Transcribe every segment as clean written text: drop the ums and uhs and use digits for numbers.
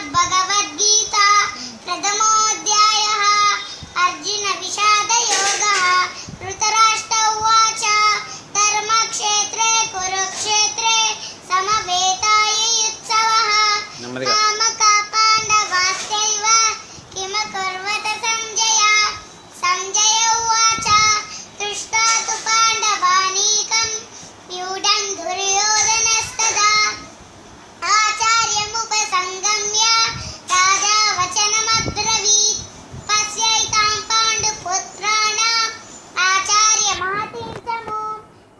श्रीमद्भगवद्गीता प्रथमोऽध्यायः अर्जुनविषादयोगः धृतराष्ट्र उवाच धर्मक्षेत्रे कुरुक्षेत्रे समवेतायुत्सवः मामका पाण्डवाश्चैव किमकुर्वत संजय उवाच दृष्ट्वा तु पाण्डवानीकं व्यूढं दुर्योधनस्तदा आचार्यमुपसंगम्य राजा वचनमब्रवीत् पश्यैतां पाण्डुपुत्राणाम् आचार्यमहतीं समूं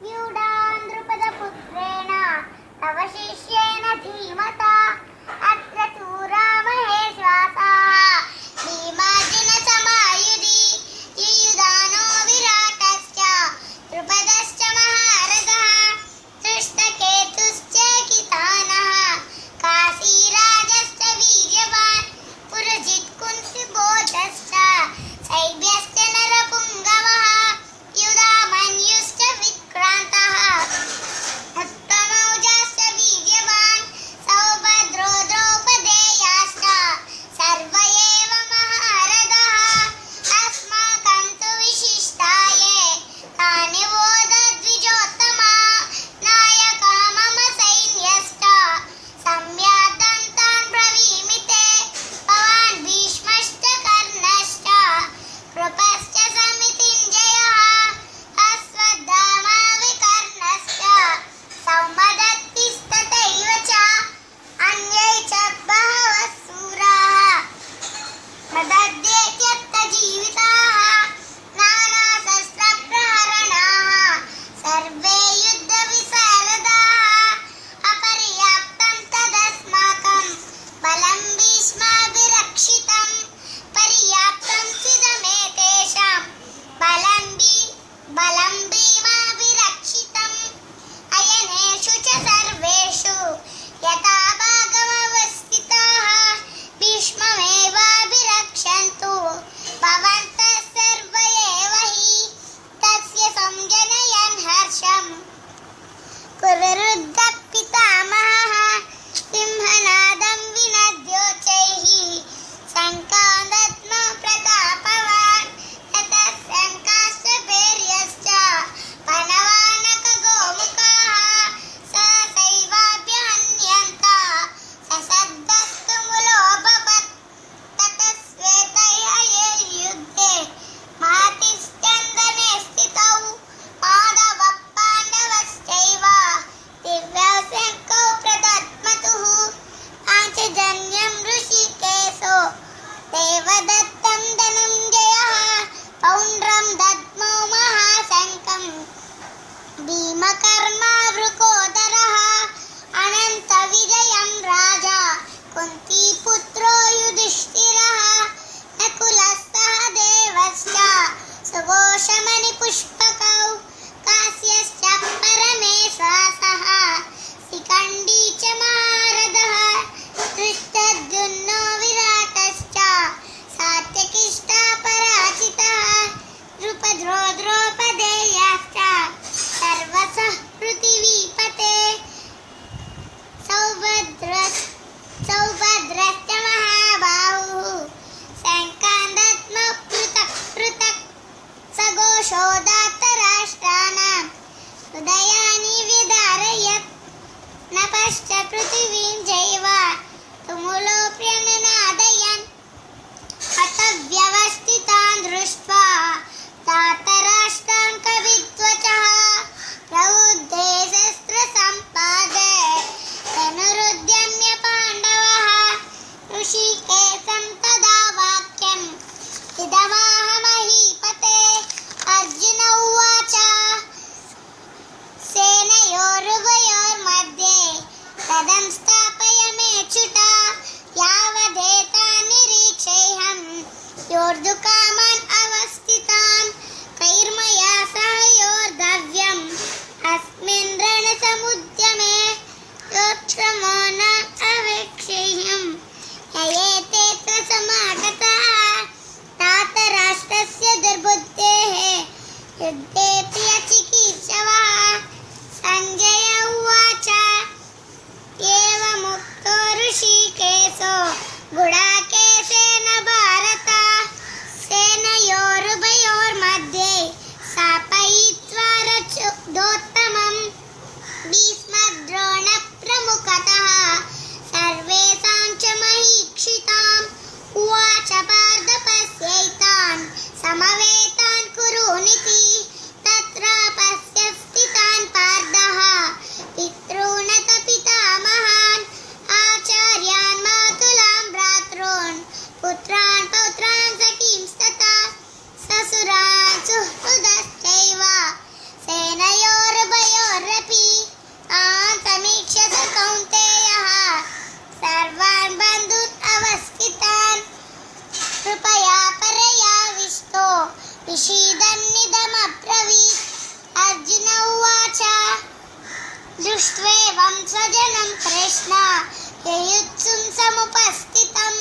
व्यूढां द्रुपदपुत्रेण तव शिष्येन धीमता अत्र तु रामहेश्वासाः भीमार्जुनसमायुधि युयुधानो विराटश्च द्रुपदश्च महारथः धृष्टकेतुश्चेकितानः काशीराजश्च वीर्यवान् पुरजित् कुन्तिबोधश्च शैब्यश्च नरपुङ्गवः युधामन्युश्च विक्रान्तः उत्तमौजाश्च वीर्यवान् सौभद्रो द्रौपदेयाश्च सर्व एव महारथः अस्माकं तु विशिष्टाये तानि वोदद्विजोत्तमा नायका मम सैन्यश्च सम्यादं तान् ब्रवीमि ते भवान् भीष्मश्च कर्णश्च कृपश्च समितिञ्जयः अश्वत्थामा विकर्णश्च सौमदत्तिस्तथैव च अन्ये च बहवः शूराः मदद्येत्यक्तजीविताः नानाशस्त्रप्रहरणाः सर्वे युद्धविशारदाः अपर्याप्तं तदस्माकं बलं भीष्माभिरक्षितं पर्याप्तं चिदमेतेषां बलं भीमाभिरक्षितम् अयनेषु च सर्वेषु यथा भागमवस्थिताः भीष्ममेवाभिरक्षन्तु भवन्तः सर्व एव हि तस्य संजनयन् हर्षं कुरुरुद्धः पितामहः सिंहनादं विनद्योच्चैः शङ्कादत्नो प्रतापवान् ततः शङ्काश्च भैर्यश्च पणवानकगोमुखाः सहसैवाभ्यहन्यन्त सशब्दस्तु मुलोऽभवत् ततः श्वेतैर्हये युद्धे महतिस्कन्दने स्थितौ पाण्डवः पाण्डवश्चैव दिव्यौ शङ्खौ प्रदद्मतुः पाञ्चजन्यं ऋषिकेशो देवदत्तं धनञ्जयः पौण्ड्रं दद्मो महाशङ्खं भीमकर्मा वृकोदरः अनन्तविजयं राजा कुन्तीपुत्रो युधिष्ठिरः नकुलस्सहदेवश्च सुघोषमणिपुष्पकौ काश्यश्च परमेश्वासः शिखण्डी च महारथः धृष्टद्युम्नो विराटश्च सात्यकिष्ठः पराजितः द्रुपदो द्रौपदेयाश्च सर्वशः पृथिवीपते सौभद्र కృష్ణ యయుత్సుం సముపస్థితం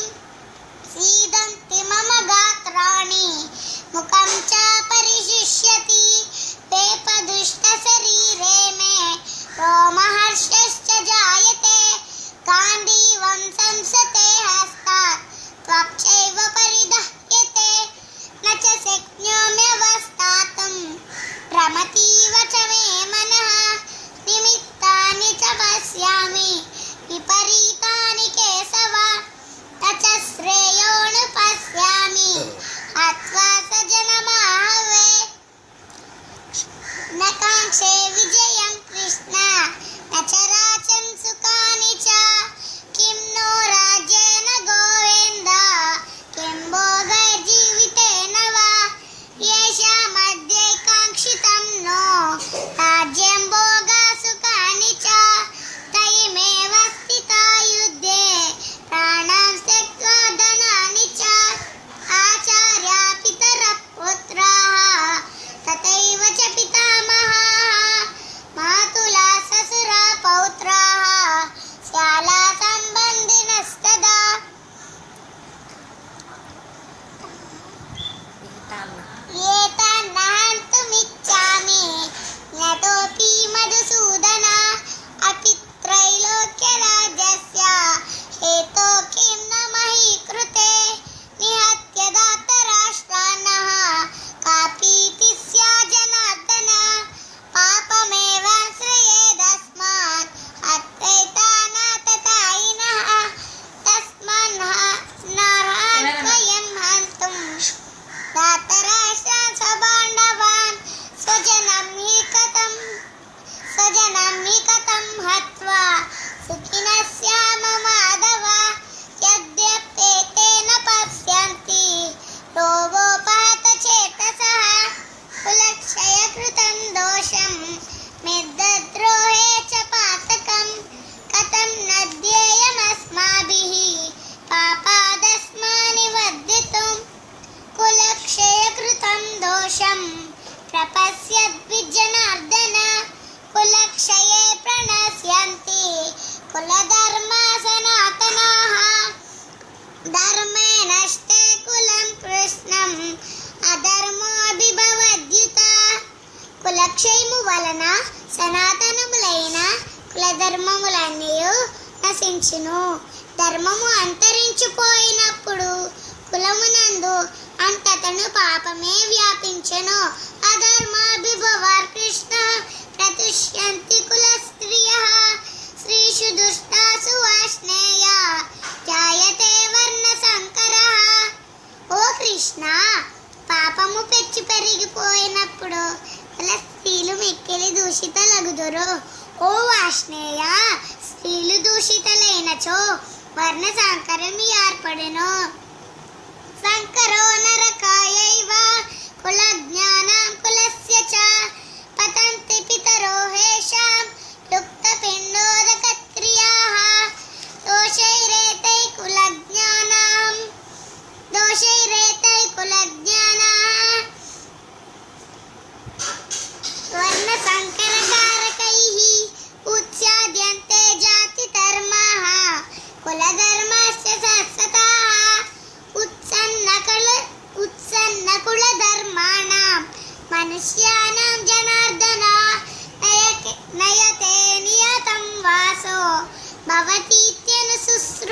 సీదంతి మమ గాత్రాణి ముఖం చ పరిశిష్యతి పేపదుష్ట శరీరే మే రోమహర్షశ్చ జాయతే గాంధీవం సంసతే హస్తాత్ త్వక్చైవ పరిదహ్యతే న చ శక్నోమ్యవస్థాతుం భ్రమతీవ చ మే మనః నిమిత్తాని చ పశ్యామి విపరీతాని కేశవ తచ శ్రేయోను పశ్యామి హత్వా సజనమాహవే న కాంక్షే విజయం కృష్ణ న చ రాజ్యం సుఖాని చ కిం నో రాజ్యేన గోవింద కిం భోగైర్జీవితేన వా येषामद्यैकाङ्क्षितं नो राज्यं भोगा सुखानि च तयिमेव स्थिता युद्धे प्राणां त्यक्त्वा धनानि च आचार्या पितरः पुत्राः तथैव च पितामहाः मातुला ससुरा पौत्राः श्याला सम्बन्धिनस्तदा ఏతన్నహంతుమిచ్చామి యతోపి మధుసూదన అపి త్రైలోక్యరాజ్యస్య హేతో కిం న మహీ కృతే నిహత్య దాతరాష్ట్రాన్నః కాపీతి స్యా జనార్దన పాపమేవ శ్రయేదస్మాత్ అత్రైతానాతతాయినః తస్మాన్నర్హత్వయం హంతుం దాతరాష్ట్రాన్ స్వబాంధవాన్ స్వజనం హి కథం హత్వా సుఖినః స్యామ మాధవ యద్యప్యేతేన పశ్యంతి లోభోపహత చేతసః కులక్షయకృతం దోషం మిత్రద్రోహే చ పాతకం కథం న ధ్యేయమస్మాభిః పాపాదస్మాని వర్ధితుం కులక్షయకృతం దోషం ప్రపశ్యద్విజనార్దన కులక్షయే ప్రణశ్యంతి కులధర్మా సనాతనాః ధర్మే నష్టే కులం కృష్ణం అధర్మోభిభవద్యుత కులక్షయము వలన సనాతనములైన కులధర్మములన్నీ నశించును. ధర్మము అంతరించిపోయినప్పుడు కులమునందు అంతటను పాపమే వ్యాపించెను. అధర్మాభిభవార్ కృష్ణ ప్రతుష్యంతి కుల స్త్రియః స్త్రీషు దుష్టాసు వాష్ణేయ జాయతే వర్ణ సంకరః. ఓ కృష్ణ, పాపము పెచ్చు పెరిగిపోయినప్పుడు కుల స్త్రీలు మిక్కిలి దూషితలగుదురు. ఓ వాష్ణేయ, స్త్రీలు దూషితలైనచో వర్ణ సంకరం ఏర్పడెను. సంకరో నరకాయైవ కులజ్ఞానాం కులస్య చ పతంతి పితరో హేషాం లుప్తపిండోదకక్రియాః దోషైరేతై కులజ్ఞానాః వర్ణ సంకరకారకైః ఉచ్ఛాద్యంతే జాతి ధర్మాః కులధర్మాశ్చ శాశ్వతాః ఉత్సన్న కులధర్మాణం మనుష్యానాం జనార్దన నయతే నియతం వాసో భవతీత్యను శుశ్రూష